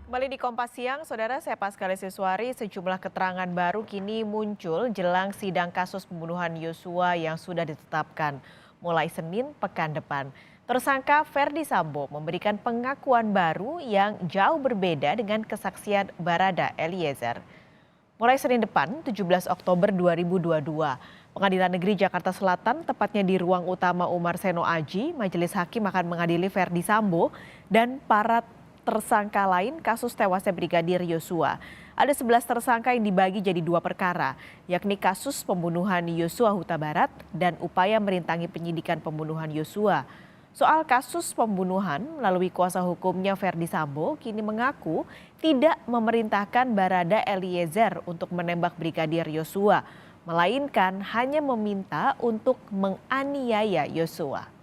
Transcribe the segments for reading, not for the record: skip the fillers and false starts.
Kembali di Kompas Siang, Saudara, saya Paskal Siswari, sejumlah keterangan baru kini muncul jelang sidang kasus pembunuhan Yosua yang sudah ditetapkan mulai Senin pekan depan. Tersangka Ferdi Sambo memberikan pengakuan baru yang jauh berbeda dengan kesaksian Barada Eliezer. Mulai Senin depan, 17 Oktober 2022, Pengadilan Negeri Jakarta Selatan, tepatnya di ruang utama Umar Seno Aji, Majelis Hakim akan mengadili Ferdi Sambo dan para tersangka lain kasus tewasnya Brigadir Yosua. Ada 11 tersangka yang dibagi jadi dua perkara, yakni kasus pembunuhan Yosua Huta Barat dan upaya merintangi penyidikan pembunuhan Yosua. Soal kasus pembunuhan melalui kuasa hukumnya Ferdi Sambo kini mengaku tidak memerintahkan Barada Eliezer untuk menembak Brigadir Yosua, melainkan hanya meminta untuk menganiaya Yosua.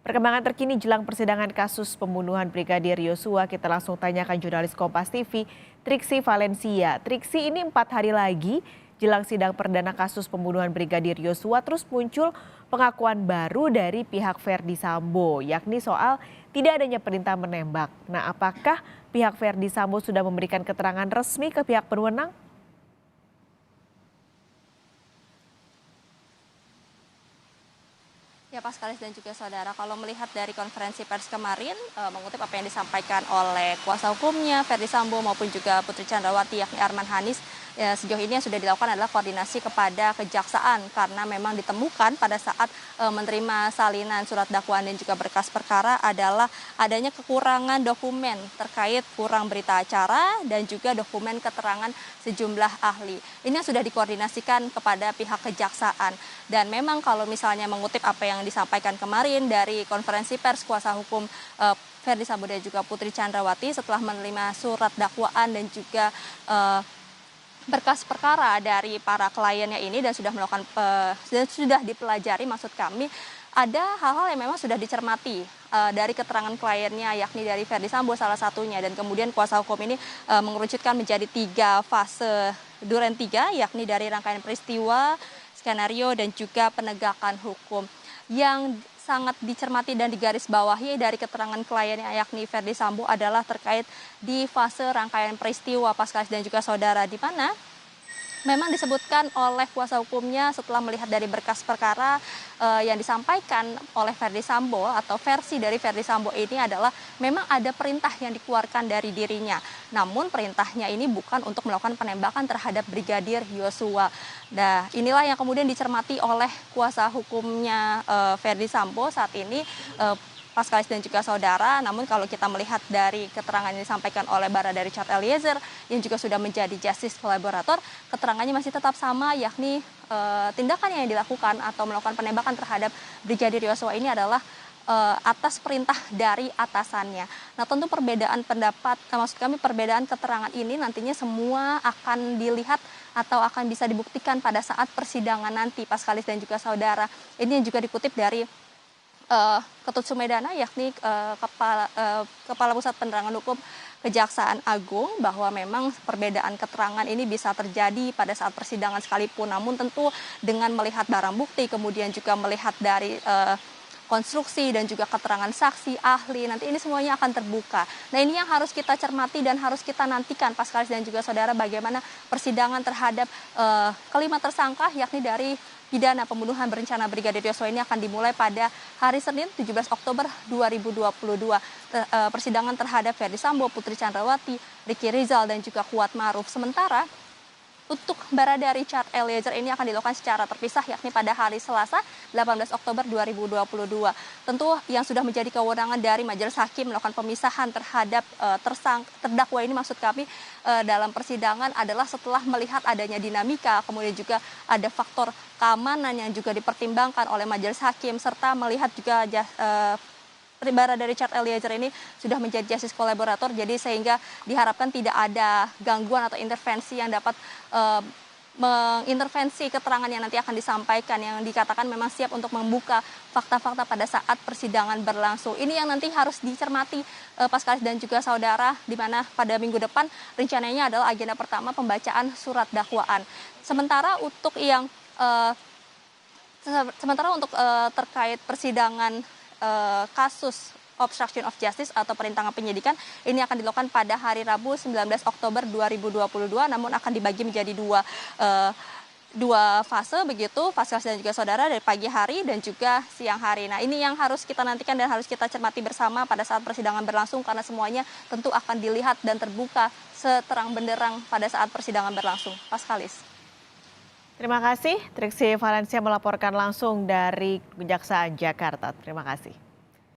Perkembangan terkini jelang persidangan kasus pembunuhan Brigadir Yosua, kita langsung tanyakan jurnalis Kompas TV, Triksi Valencia. Triksi, ini 4 hari lagi jelang sidang perdana kasus pembunuhan Brigadir Yosua, terus muncul pengakuan baru dari pihak Ferdi Sambo, yakni soal tidak adanya perintah menembak. Nah, apakah pihak Ferdi Sambo sudah memberikan keterangan resmi ke pihak berwenang? Ya, Paskalis dan juga saudara, kalau melihat dari konferensi pers kemarin, mengutip apa yang disampaikan oleh kuasa hukumnya Ferdi Sambo maupun juga Putri Chandrawati yakni Arman Hanis, ya, sejauh ini yang sudah dilakukan adalah koordinasi kepada kejaksaan karena memang ditemukan pada saat menerima salinan surat dakwaan dan juga berkas perkara adalah adanya kekurangan dokumen terkait kurang berita acara dan juga dokumen keterangan sejumlah ahli. Ini yang sudah dikoordinasikan kepada pihak kejaksaan. Dan memang kalau misalnya mengutip apa yang disampaikan kemarin dari konferensi pers kuasa hukum Ferdi Sambo dan juga Putri Chandrawati setelah menerima surat dakwaan dan juga berkas perkara dari para kliennya ini dan sudah melakukan dan sudah dipelajari, maksud kami ada hal-hal yang memang sudah dicermati dari keterangan kliennya yakni dari Ferdi Sambo salah satunya, dan kemudian kuasa hukum ini mengerucutkan menjadi 3 fase duren 3 yakni dari rangkaian peristiwa, skenario dan juga penegakan hukum. Yang sangat dicermati dan digarisbawahi dari keterangan kliennya yakni Ferdi Sambo adalah terkait di fase rangkaian peristiwa, Paskalis dan juga saudara, di mana memang disebutkan oleh kuasa hukumnya setelah melihat dari berkas perkara yang disampaikan oleh Ferdi Sambo atau versi dari Ferdi Sambo ini adalah memang ada perintah yang dikeluarkan dari dirinya. Namun perintahnya ini bukan untuk melakukan penembakan terhadap Brigadir Yosua. Nah, inilah yang kemudian dicermati oleh kuasa hukumnya Ferdi Sambo saat ini, Paskalis dan juga saudara. Namun kalau kita melihat dari keterangan yang disampaikan oleh Barada Richard Eliezer yang juga sudah menjadi justice collaborator, keterangannya masih tetap sama, yakni tindakan yang dilakukan atau melakukan penembakan terhadap Brigadir Yosua ini adalah atas perintah dari atasannya. Nah, tentu perbedaan pendapat, maksud kami perbedaan keterangan ini nantinya semua akan dilihat atau akan bisa dibuktikan pada saat persidangan nanti, Paskalis dan juga saudara. Ini yang juga dikutip dari Ketut Sumedana yakni Kepala Pusat Penerangan Hukum Kejaksaan Agung, bahwa memang perbedaan keterangan ini bisa terjadi pada saat persidangan sekalipun, namun tentu dengan melihat barang bukti kemudian juga melihat dari konstruksi dan juga keterangan saksi, ahli, nanti ini semuanya akan terbuka. Nah, ini yang harus kita cermati dan harus kita nantikan, Paskalis dan juga saudara, bagaimana persidangan terhadap kelima tersangka yakni dari pidana pembunuhan berencana Brigadir Yosua ini akan dimulai pada hari Senin 17 Oktober 2022. Persidangan terhadap Ferdi Sambo, Putri Chandrawati, Ricky Rizal dan juga Kuat Maruf. Sementara untuk Barada Richard Eliezer ini akan dilakukan secara terpisah yakni pada hari Selasa 18 Oktober 2022. Tentu yang sudah menjadi kewenangan dari Majelis Hakim melakukan pemisahan terhadap terdakwa ini, maksud kami dalam persidangan adalah setelah melihat adanya dinamika, kemudian juga ada faktor keamanan yang juga dipertimbangkan oleh Majelis Hakim, serta melihat juga Barada Richard Eliezer ini sudah menjadi justice collaborator, jadi sehingga diharapkan tidak ada gangguan atau intervensi yang dapat mengintervensi keterangan yang nanti akan disampaikan, yang dikatakan memang siap untuk membuka fakta-fakta pada saat persidangan berlangsung. Ini yang nanti harus dicermati, Paskalis dan juga saudara, di mana pada minggu depan rencananya adalah agenda pertama pembacaan surat dakwaan. Sementara untuk terkait persidangan kasus obstruction of justice atau perintangan penyidikan ini akan dilakukan pada hari Rabu 19 Oktober 2022, namun akan dibagi menjadi dua fase begitu, Pascalis dan juga saudara, dari pagi hari dan juga siang hari. Nah, ini yang harus kita nantikan dan harus kita cermati bersama pada saat persidangan berlangsung, karena semuanya tentu akan dilihat dan terbuka seterang benderang pada saat persidangan berlangsung. Pascalis. Terima kasih, Triksi Valencia melaporkan langsung dari Kejaksaan Jakarta. Terima kasih.